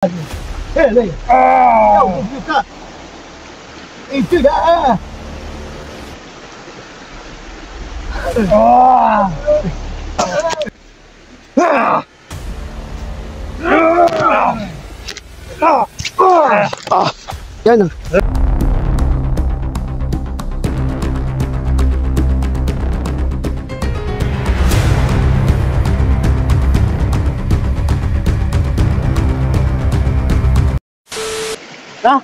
Hele, eu ficar. Entira. Yan. Ah.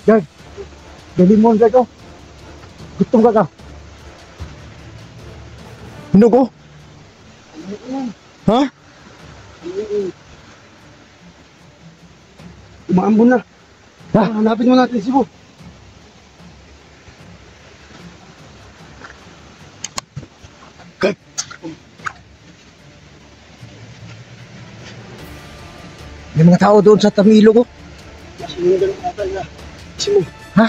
Yan. Dalimon ka ko. Gutom ka ka. Ano ko? Ha? Umaambon na. Ha? Hanapin mo natin si Bo. Kay. May mga tao doon sa Tamilo ko. Sino? Ha?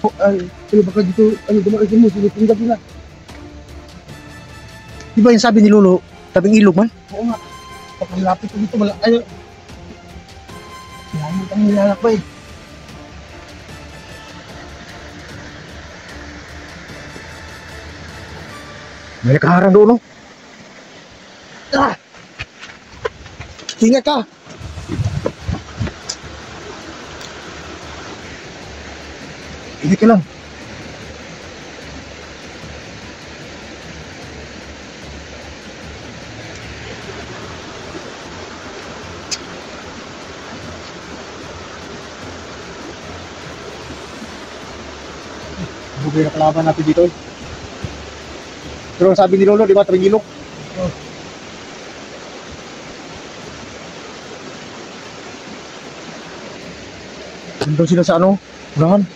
Oh, ano baka dito, ano dumating mo, silipin gabi na. Di ba yung sabi ni Lolo, tabing ilog man? Oo nga. Kapag lapit ko dito, wala, ano. Yan, ang nilalakbay. May nakaharang doon, no? Ah! Ingat ka! Ingat ka lang. Bugay na kalaban natin dito eh. Pero sabi ni Lolo, di ba, tabing ilog? Oh. Nandun sila sa ano? Ulangan.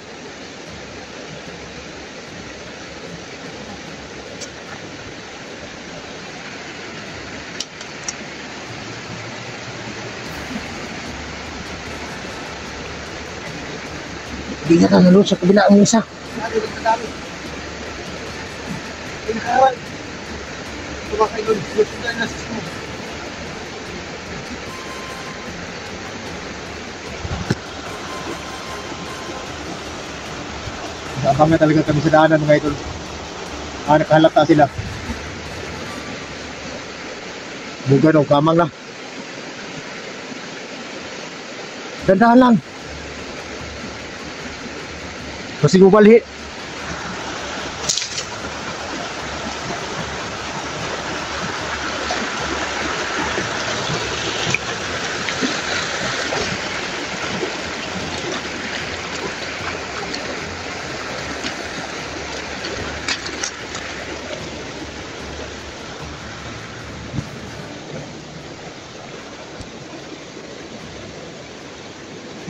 Hindi nga ka nalun sa kabila ang isa. Abang na talaga kami sa daanan mga idol. Nakahalata sila. Bugan o kamang na. Dandahan lang. Kasi gubali.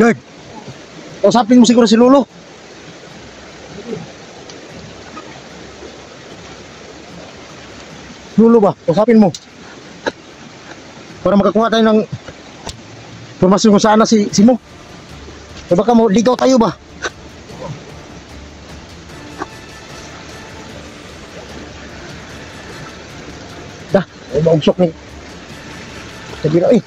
Dad, usapin mo siguro si Lolo. Lolo ba? Usapin mo. Para makakuha tayo ng informasyon kung saan na si Mo. O baka mo, ligaw tayo ba? Dah, ay maugsok ni. Sabi na eh.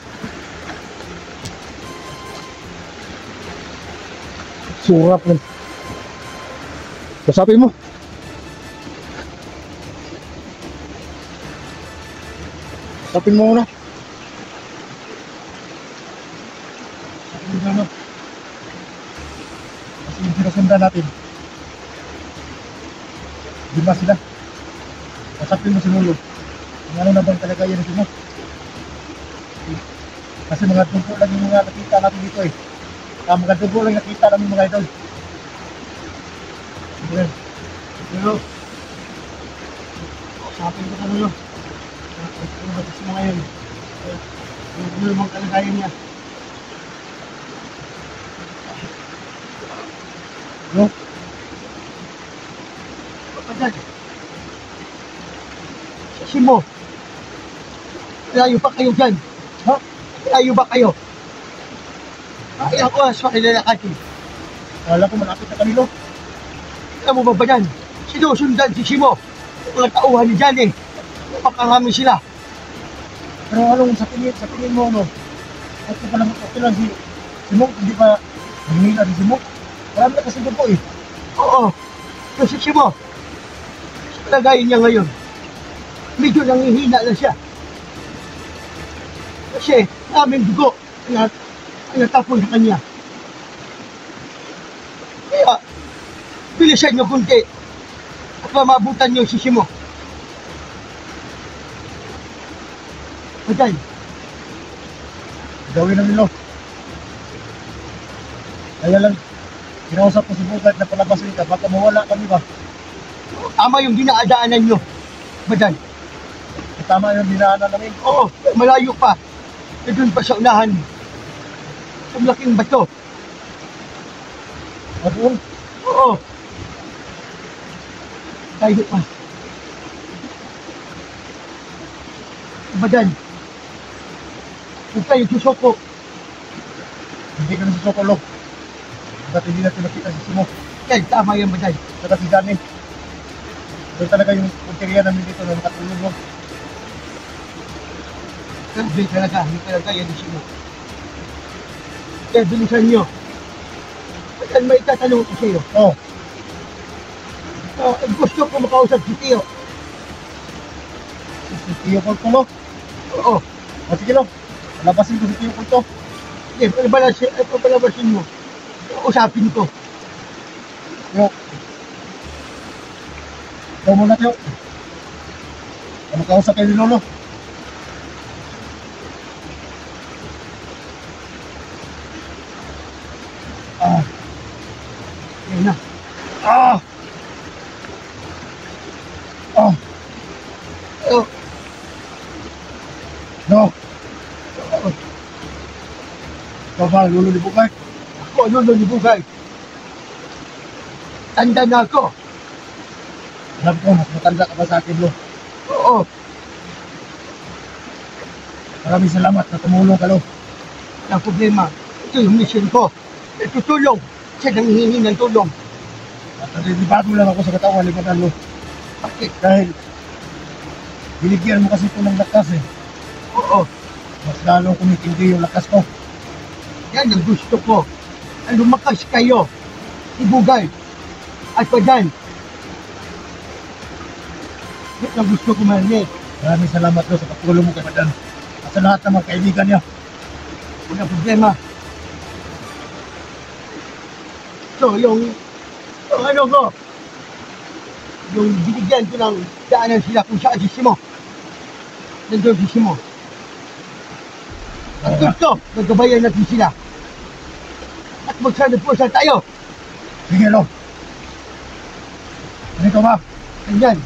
Surap nun. Usapin mo. Usapin mo muna. Usapin mo. Kasi yung sinasundan natin. Di ba sila? Usapin mo si Lolo. Ano na bang talaga yan mo? Kasi mga tungkol lang yung mga nakita natin dito eh. Mga dugo lang nakita namin mga idol. Okay. Pero usapin ko sa Lolo. Ano ba kasi mga yun? Ano namang kalagayan niya? No? Pagkakas. Sa Simo. Layo pa kayo dyan. Ha? Layo ba kayo? Ilang oras pa nilalakad eh. Alam ko malapit na kanilo. Alam mo ba ba yan? Sinusundan si Simo. Mga tauhan ni Jan eh. Napakarami sila. Pero anong sa tingin mo, no? At ko pala okay lang si Simok, hindi pa nanghihila si Simok. Marami na kasi po eh. Oo. Pero si Simo, sa lagayin niya ngayon, medyo nangihina na siya. Kasi maraming dugo na natapon sa kanya. Kaya, bilisan niyo kunti at mamabutan niyo si Simo. Patay. Gawin namin, no? Kaya lang, kinausap ko si Bugat na palabasin ka, baka mawala kami ba? Tama yung dinadaanan niyo. Badan. Tama yung dinaanan namin. Oo, malayo pa. E doon pa sa unahan. Ang laking bato. Doon? Oo. Tayo pa. Badan. Huwag tayo susoko. Hindi ka na susukolo. Ba't hindi natin nakita si Simo? Yan, tama yan, Badan. Saka si Dani. Doon talaga yung punteriya namin dito na makatulog, no? Hindi talaga yan si Simo. Kaya bilisan nyo. Badan, may tatanong ko sa iyo. Oo. Gusto ko makausap si Tio. Si Tio Kulto, no? Oo. O sige, no? Labasin ko si Tio Kulto. Hindi, palabasin mo. Usapin ko. Yo. Ikaw muna, Tio. Ano kausap kayo ni Lolo? Yan na. Ah! Ah! Oh, No! Ikaw ba, Lolo ni Bugay? ako, Lolo ni Bugay. Tanda na ako. Alam ko, mas matanda ka ba sa akin, Lo? Oo. Maraming salamat na tumulong ka, Lo. Ang problema, ito yung mission ko. Tutulong. Siya nang hihingi ng tulong. At nalilibago lang ako sa katawan, Libanan, Lo. Bakit? Dahil, binigyan mo kasi ito ng lakas, eh. Oo. Mas lalong kumitindi yung lakas ko. Yan ang gusto ko. Ang lumakas kayo. Si Bugay. At Badan. Yan ang gusto ko marinig. Maraming salamat, Lo, sa pagtulong mo kay Madan. At sa lahat ng mga kaibigan niya. Walang problema. So, yung ano ko, yung binigyan ko ng daanan sila kung saan si Simo. Nandun si Simo. At gusto, nagkabayan natin sila. At magsanad-pusan tayo. Sige, Lo. Ganito ba? Ganyan.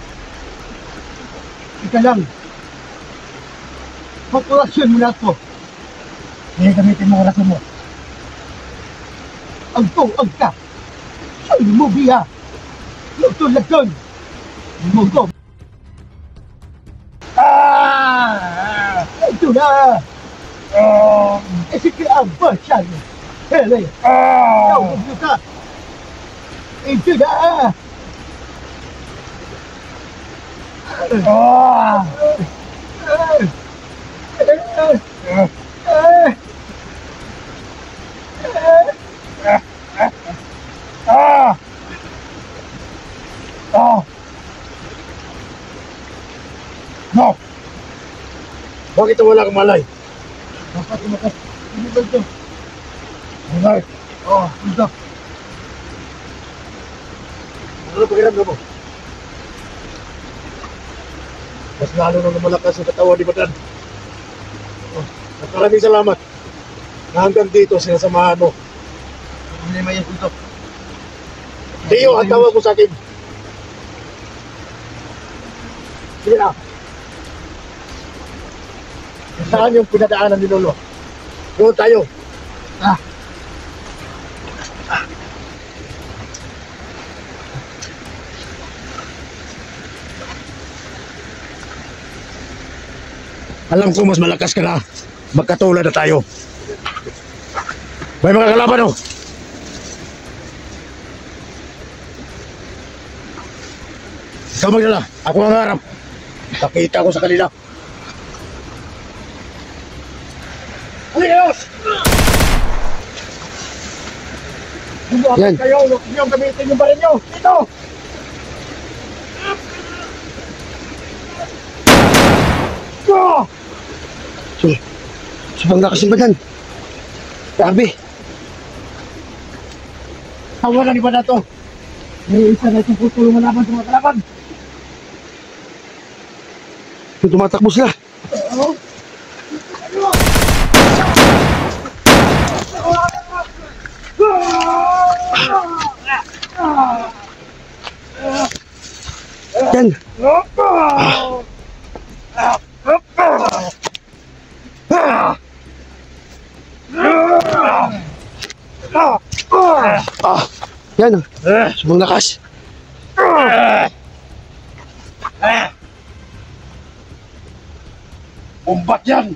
Ika lang. Pag-orasyon mo na ako. Sige, gamitin mo orason mo. Ang ka. Sa'yo mo biya. Lutol-lagon. Mungkong. Ah! Ito na. Ese que abaixar. Ele. Não, não tá. Ito na. No! Bakit wala kang malay? Dapat tumakas. Ini ba ito? Malay? Oh, ito. Ano pakiramdam mo? Mas lalo na lumalakas ang katawan ni Badan. At maraming salamat na hanggang dito sinasamahan mo. Problema yan ito. Tiyo, ang tawag mo sa akin. Sige na. Saan yung pinadaanan ni Lolo? Doon tayo. Ah. Alam ko mas malakas ka na. Magkatulad na tayo. May mga kalaban oh. Ikaw magdala. Ako ang harap. Kakita ko sa kanila. Ayos! Yan. Kayo, huwag niyo gamitin yung baril niyo. Dito! Subang lakas yung badan. Grabe. Tawa na ni ba na to? May isa na itong putulong malaban sa mga kalaban. Yung tumatakbo sila. Oo. Yan. Yan. Subang lakas. Umbat yan!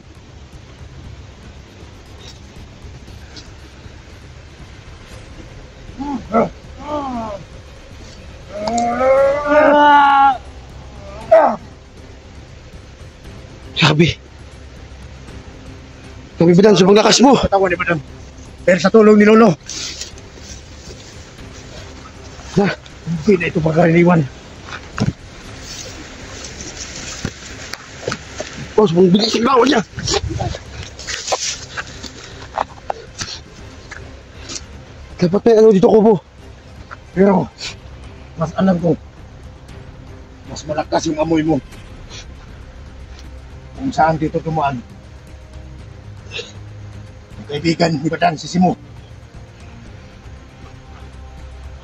Grabe. Grabe badan, subang lakas mo. Tawa ni Badang. Pero sa tulong ni Lolo. Na, Hindi na ito magkaraniwan. oh, subang bilis yung lawan niya. Dapat may ano dito, Kubo. Pero, mas alam ko, mas malakas yung amoy mo. Kung saan dito tumaan. Ang kaibigan ni Badan, si Simo.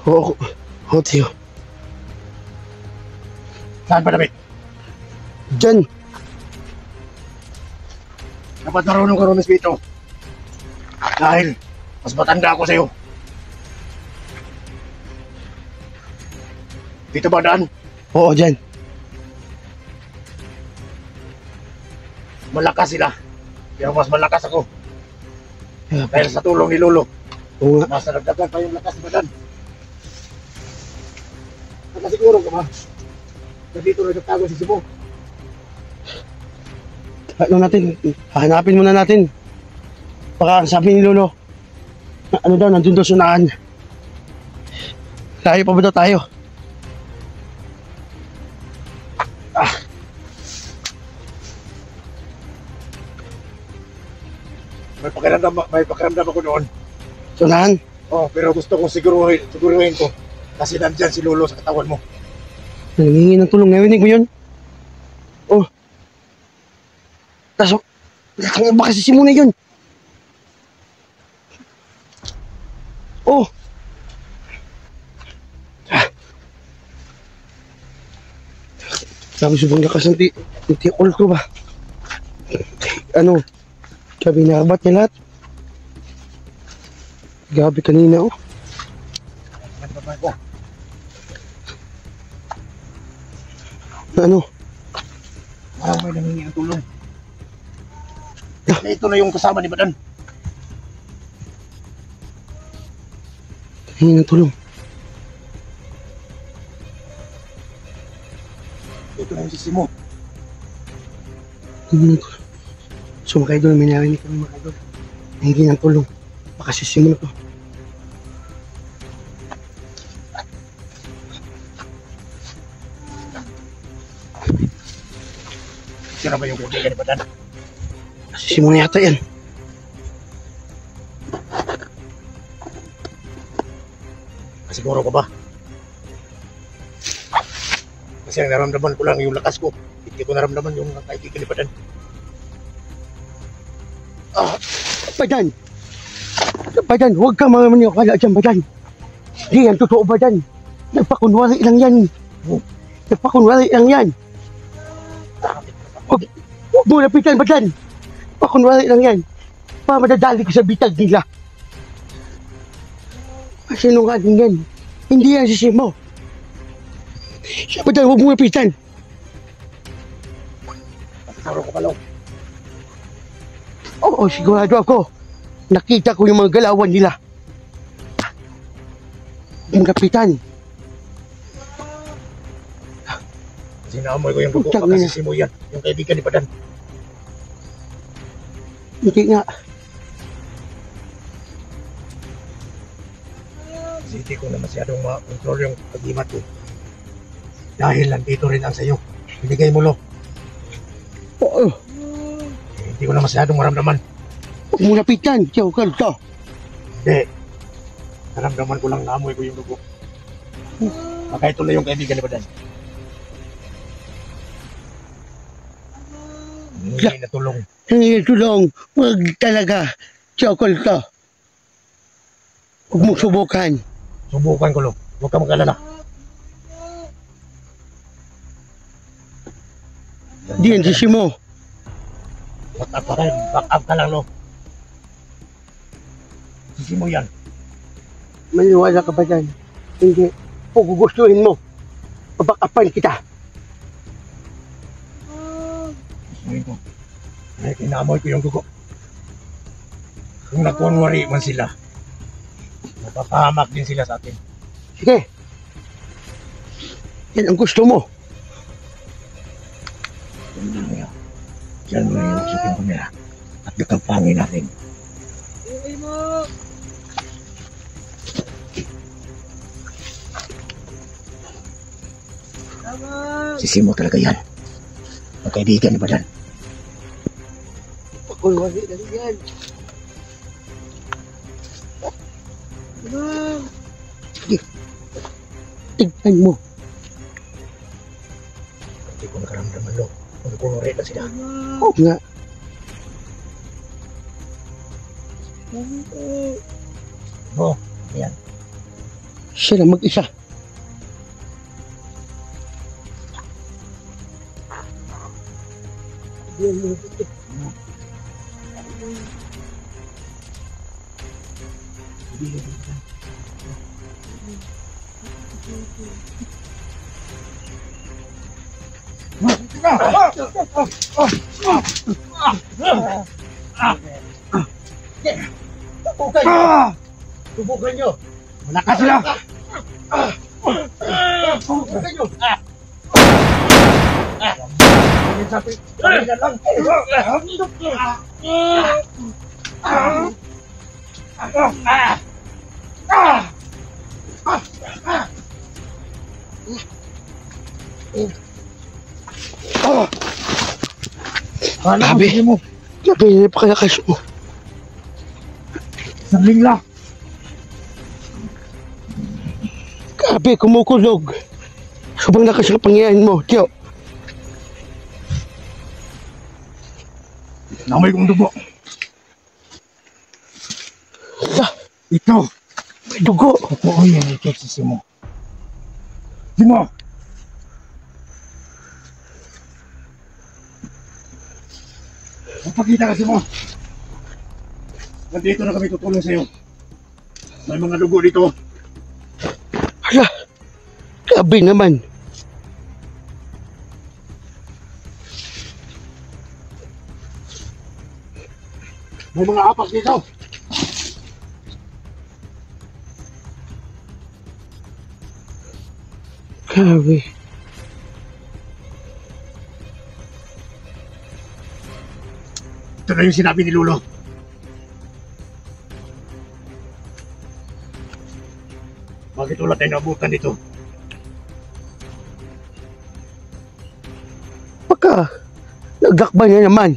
Oo, oo, Tiyo. Saan ba damit? Diyan. Dapat marunong ka rin, Spito. Dahil, mas matanda ako sa'yo. Dito ba daan? Oo, diyan. Malakas sila. Pero mas malakas ako. Yeah, Dahil sa tulong ni Lolo. oo nga. Mas nagdagan pa yung lakas ni Badan. Nakasiguro ka ba? Na dito nagtatago si Simo. Ano natin, hahanapin muna natin. Baka ang sabi ni Lolo, ano daw, nandun daw sunaan. Layo pa ba daw tayo? May pakiramdam ako noon. Sunahan? Oh, pero gusto kong siguruhin ko. Kasi nandyan si Lolo sa katawan mo. Nangingi ng tulong, narinig mo yun? Oh. Kaso, baka si Simone yun. Oh. Sabi subang lakas ng tiakol ko ba? Ano? Sabi nakabat niya lahat. Gabi kanina oh. Ano? Parang may nangingi ng tulong. Ito na yung kasama ni Badan. Hingi ng tulong. Ito na yung sisi mo. Hingi ng tulong. So mga idol, may narinig kami mga idol. Hingi ng tulong. Baka sisimula to. Sino ba yung kaibigan ni Badan? Sisimula yata yan. Siguro ko ba? Kasi ang naramdaman ko lang yung lakas ko. Hindi ko naramdaman yung kaibigan ni Badan. Badan! Badan, huwag kang mga maniwala dyan, Badan. Hindi yan, totoo, Badan. Nagpakunwari lang yan. Nagpakunwari lang yan. Huwag mo lapitan, Badan. Pakunwari lang yan. Para madadali ko sa bitag nila. Sinungaling yan. Hindi yan si Simo. Siya, Badan, huwag mo lapitan. Siguro ko palaw. Oo, sigurado ako. Nakita ko yung mga galawan nila. Yung kapitan. Sinamoy ko yung dugo. Putang Baka ina. si Simo yan. Yung kaibigan ni Padan. Hindi nga. Kasi hindi ko na masyadong ma-control yung pag-imat ko. Dahil nandito rin ang sayo. Binigay mo, Lo. Oo. Hindi ko na masyadong maramdaman. Huwag mo lapitan. Tiyaw ka ito. Hindi. Naramdaman ko lang naamoy ko yung dugo. Baka ito na yung kaibigan ni Padan. Hindi na tulong. Hindi tulong. Huwag talaga. Tiyaw ka ito. Huwag mo subukan. Subukan ko, Lo. Huwag ka mag-alala. Di yan si Simo. Back up ka rin. Back up ka lang, Lo. Sisi mo yan. Maniwala ka ba dyan? Hindi. Kung gugustuhin mo, pabakapan kita. Gustuhin ko. Ay, kinamoy ko yung dugo. Kung nagkunwari man sila, mapapahamak din sila sa atin. Sige. Yan ang gusto mo. Diyan mo yung usapin ko nila at nakapangin natin. Sisi mo talaga yan. Ang kaibigan ni Padan. Pakulwari lang yan. Sige. Tignan mo. Hindi ko nakaramdaman, Lo. Kung kunwari na sila. Oo nga. Oo, ayan. Siya lang mag-isa. Subukan nyo! Malakas sila! Subukan nyo! Sabi na lang! Grabe. Grabe, napakalakas mo. Sagling lang! Grabe, kumukulog. Sobrang lakas ng pangyayari mo, tiyo. Namoy kong dugo. Ito! May dugo. Oo yan, ito si Simo. Simo! Magpakita ka, Simo. Nandito na kami tutulong sa'yo. May mga dugo dito. Hala, grabe naman. May mga apak dito. Grabe. Ito na yung sinabi ni Lolo. Bakit wala tayong nabutan dito? Baka, nagdakban na naman.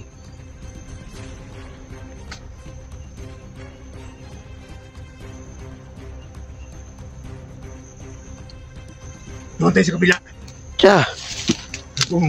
Doon tayo sa kabila. Tiya, Kung